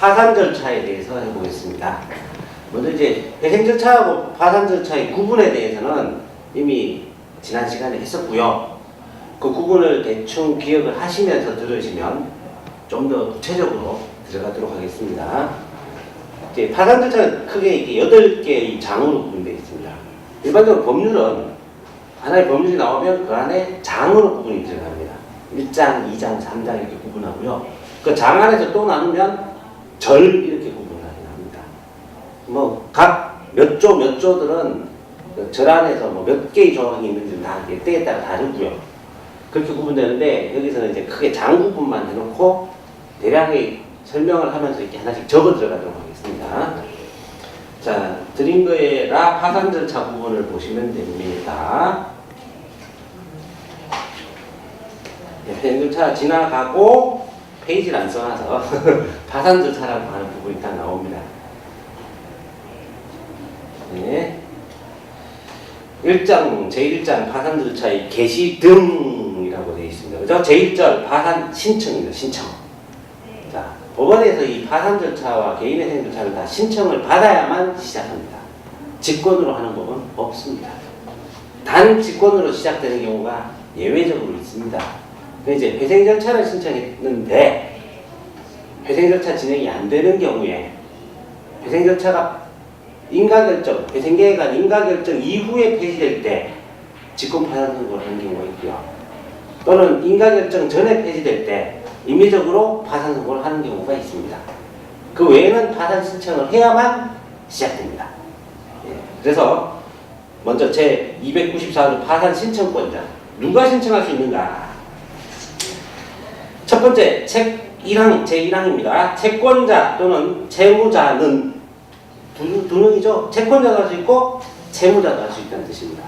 파산 절차에 대해서 해보겠습니다. 먼저 이제 회생 절차하고 파산 절차의 구분에 대해서는 이미 지난 시간에 했었고요. 그 구분을 대충 기억을 하시면서 들으시면 좀 더 구체적으로 들어가도록 하겠습니다. 이제 파산 절차는 크게 이렇게 8개의 장으로 구분되어 있습니다. 일반적으로 법률은 하나의 법률이 나오면 그 안에 장으로 구분이 들어갑니다. 1장, 2장, 3장 이렇게 구분하고요. 그 장 안에서 또 나누면 절 이렇게 구분하게 합니다. 뭐 각 몇 조들은 절 안에서 뭐 몇 개의 조항이 있는지 다 때에 따라 다르고요. 그렇게 구분되는데 여기서는 이제 크게 장 구분만 해놓고 대략의 설명을 하면서 이렇게 하나씩 적어 들어가도록 하겠습니다. 자, 드린 거에 라 파산 절차 부분을 보시면 됩니다. 회생 절차 지나가고 페이지를 안 써놔서 파산 절차라고 하는 부분이 딱 나옵니다. 네. 1장, 제1장 파산 절차의 개시 등이라고 되어 있습니다. 그죠? 제1절 파산 신청입니다. 신청. 자, 법원에서 이 파산 절차와 개인회생 절차를 다 신청을 받아야만 시작합니다. 직권으로 하는 법은 없습니다. 단 직권으로 시작되는 경우가 예외적으로 있습니다. 이제 회생 절차를 신청했는데 회생 절차 진행이 안 되는 경우에 회생 절차가 인가결정, 회생계획안 인가결정 이후에 폐지될 때 직권 파산 선고를 하는 경우가 있고요. 또는 인가결정 전에 폐지될 때 임의적으로 파산 선고를 하는 경우가 있습니다. 그 외에는 파산 신청을 해야만 시작됩니다. 예, 그래서 먼저 제 294조 파산 신청권자 누가 신청할 수 있는가? 첫 번째 제1항입니다. 채권자 또는 채무자는 두 명이죠. 채권자도 할 수 있고 채무자도 할 수 있다는 뜻입니다.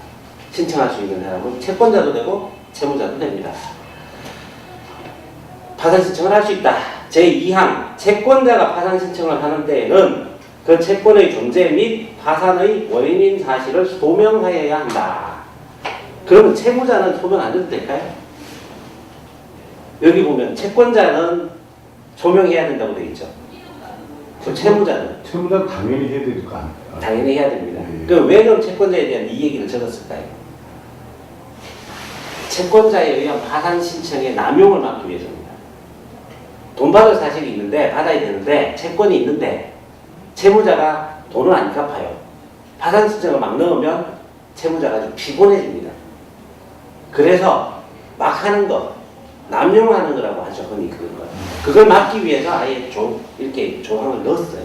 신청할 수 있는 사람은 채권자도 되고 채무자도 됩니다. 파산 신청을 할 수 있다. 제2항 채권자가 파산 신청을 하는 데에는 그 채권의 존재 및 파산의 원인인 사실을 소명하여야 한다. 그러면 채무자는 소명 안 해도 될까요? 여기 보면 채권자는 소명해야 된다고 되어 있죠. 그 채무자는 당연히 해야 될 거 아닙니까? 당연히 해야 됩니다. 네. 그럼 왜 그럼 채권자에 대한 이 얘기를 적었을까요? 채권자에 의한 파산 신청의 남용을 막기 위해서입니다. 돈 받을 사실이 있는데 받아야 되는데 채권이 있는데 채무자가 돈을 안 갚아요. 파산 신청을 막 넣으면 채무자가 좀 피곤해집니다. 그래서 막 하는 거 남용하는 거라고 하죠. 흔히 그걸 막기 위해서 아예 이렇게 조항을 넣었어요.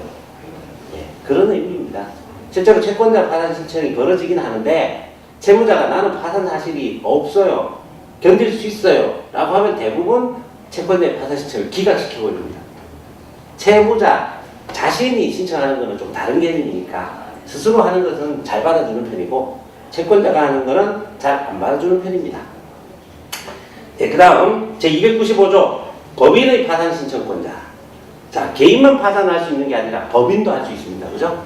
예, 그런 의미입니다. 실제로 채권자 파산 신청이 벌어지긴 하는데 채무자가 나는 파산 사실이 없어요. 견딜 수 있어요. 라고 하면 대부분 채권자의 파산 신청을 기각시켜버립니다. 채무자 자신이 신청하는 것은 좀 다른 개념이니까 스스로 하는 것은 잘 받아주는 편이고 채권자가 하는 것은 잘 안 받아주는 편입니다. 네, 그 다음 제295조 법인의 파산 신청권자. 자, 개인만 파산할 수 있는 게 아니라 법인도 할 수 있습니다. 그죠?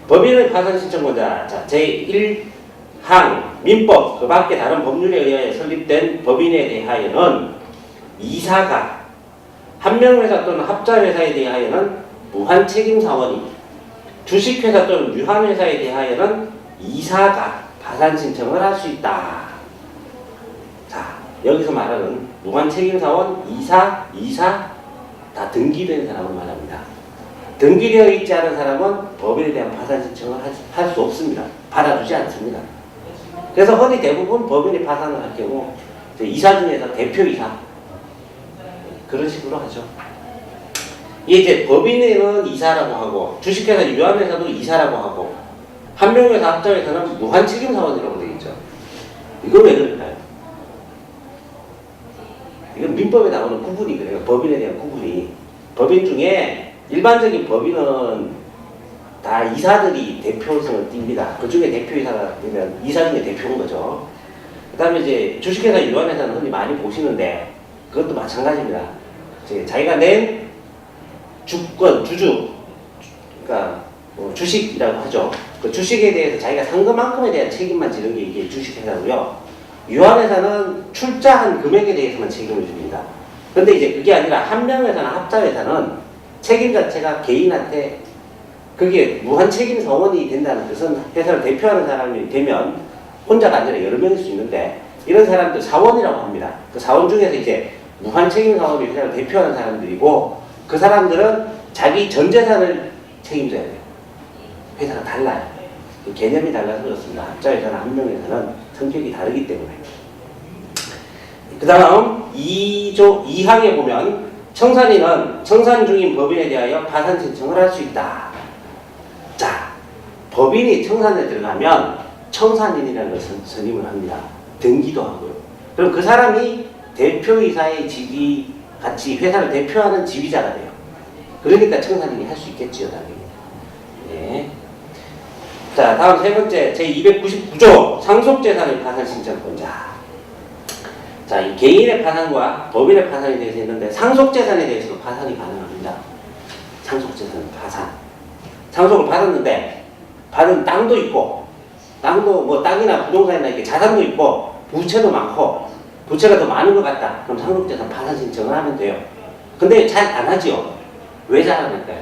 법인의 파산 신청권자. 자, 제1항 민법 그 밖에 다른 법률에 의하여 설립된 법인에 대하여는 이사가 한명회사 또는 합자회사에 대하여는 무한책임사원이 주식회사 또는 유한회사에 대하여는 이사가 파산 신청을 할 수 있다. 자, 여기서 말하는 무한책임사원, 이사 다 등기된 사람을 말합니다. 등기되어 있지 않은 사람은 법인에 대한 파산 신청을 할 수 없습니다. 받아주지 않습니다. 그래서 흔히 대부분 법인이 파산을 할 경우 이사 중에서 대표이사 그런 식으로 하죠. 이제 법인에는 이사라고 하고 주식회사 유한회사도 이사라고 하고 한명회사 합자회사는 무한책임사원이라고 되어 있죠. 이건 왜 그럴까요? 이건 민법에 나오는 구분이 그래요. 법인에 대한 구분이. 법인 중에 일반적인 법인은 다 이사들이 대표성을 띱니다. 그 중에 대표이사가 되면 이사 중에 대표인 거죠. 그 다음에 이제 주식회사 유한회사는 흔히 많이 보시는데 그것도 마찬가지입니다. 자기가 낸 주권, 주주, 그러니까 주식이라고 하죠. 그 주식에 대해서 자기가 산 것만큼에 대한 책임만 지는 게 이게 주식회사고요. 유한회사는 출자한 금액에 대해서만 책임을 집니다. 근데 이제 그게 아니라 한명회사나 합자회사는 책임 자체가 개인한테 그게 무한 책임 사원이 된다는 뜻은 회사를 대표하는 사람이 되면 혼자가 아니라 여러 명일 수 있는데 이런 사람들 사원이라고 합니다. 그 사원 중에서 이제 무한 책임 사원이 회사를 대표하는 사람들이고 그 사람들은 자기 전 재산을 책임져야 돼요. 회사가 달라요. 그 개념이 달라서 그렇습니다. 한자 회사나 한 명에서는 성격이 다르기 때문에. 그 다음 2항에 보면 청산인은 청산 중인 법인에 대하여 파산 신청을 할 수 있다. 자, 법인이 청산에 들어가면 청산인이라는 것을 선임을 합니다. 등기도 하고요. 그럼 그 사람이 대표이사의 직위 같이 회사를 대표하는 지위자가 돼요. 그러니까 청산인이 할 수 있겠지요, 당연히. 네. 자, 다음 세 번째 제299조 상속재산의 파산 신청권자. 자, 이 개인의 파산과 법인의 파산에 대해서 했는데 상속재산에 대해서도 파산이 가능합니다. 상속재산 파산. 상속을 받았는데 받은 땅도 있고 땅도 뭐 땅이나 부동산이나 이렇게 자산도 있고 부채도 많고 부채가 더 많은 것 같다. 그럼 상속재산 파산 신청을 하면 돼요. 근데 잘 안 하지요. 왜 잘 안 할까요?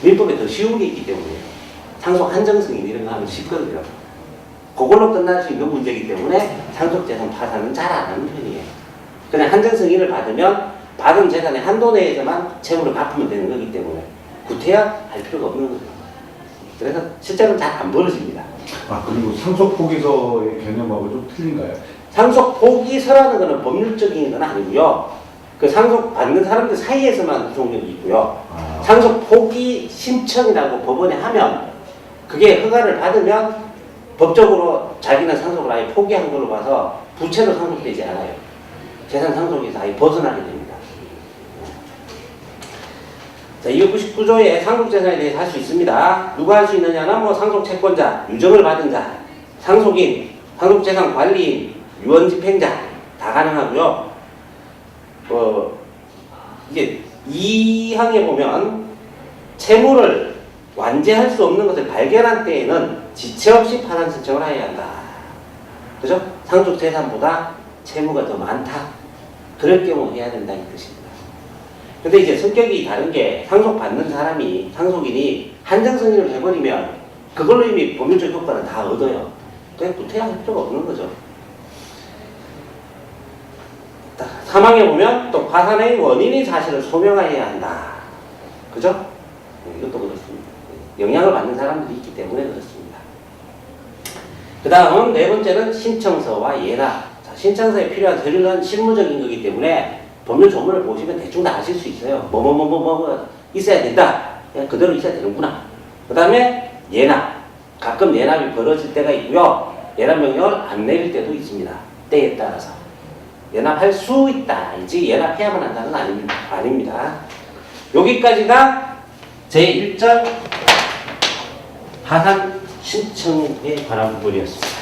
민법에 더 쉬운 게 있기 때문에 상속 한정승인 이런 거 하면 쉽거든요. 그걸로 끝날 수 있는 문제이기 때문에 상속재산 파산은 잘 안 하는 편이에요. 그냥 한정승인을 받으면 받은 재산의 한도 내에서만 채무를 갚으면 되는 거기 때문에 구태야 할 필요가 없는 거죠. 그래서 실제로는 잘 안 벌어집니다. 아, 그리고 상속 포기서의 개념하고 좀 틀린가요? 상속 포기서라는 것은 법률적인 건 아니고요. 그 상속 받는 사람들 사이에서만 구속력이 있고요. 상속 포기 신청이라고 법원에 하면 그게 허가를 받으면 법적으로 자기는 상속을 아예 포기한 걸로 봐서 부채도 상속되지 않아요. 재산 상속에서 아예 벗어나게 됩니다. 자, 299조의 상속재산에 대해서 할 수 있습니다. 누가 할 수 있느냐는 뭐 상속채권자, 유정을 받은 자, 상속인, 상속재산 관리인, 유언집행자 다 가능하고요. 이게 2항에 보면 채무를 완제할 수 없는 것을 발견한 때에는 지체 없이 파산 신청을 해야 한다. 그죠? 상속재산보다 채무가 더 많다. 그럴 경우 해야 된다는 뜻입니다. 근데 이제 성격이 다른 게 상속받는 사람이, 상속인이 한정승인을 해버리면 그걸로 이미 법률적 효과는 다 얻어요. 그냥 구태할 필요가 없는 거죠. 3항에 보면 또 파산의 원인의 사실을 소명해야 한다. 그죠? 이것도 그렇습니다. 영향을 받는 사람들이 있기 때문에 그렇습니다. 그 다음 네 번째는 신청서와 예납. 자, 신청서에 필요한 서류는 실무적인 거기 때문에 법률 조문을 보시면 대충 다 아실 수 있어요. 뭐 있어야 된다. 그냥 그대로 있어야 되는구나. 그 다음에 예납. 가끔 예납이 벌어질 때가 있고요. 예납 명령을 안 내릴 때도 있습니다. 때에 따라서. 예납할 수 있다. 예납해야만 한다는 아닙니다. 여기까지가 제1절 파산 신청에 관한 부분이었습니다.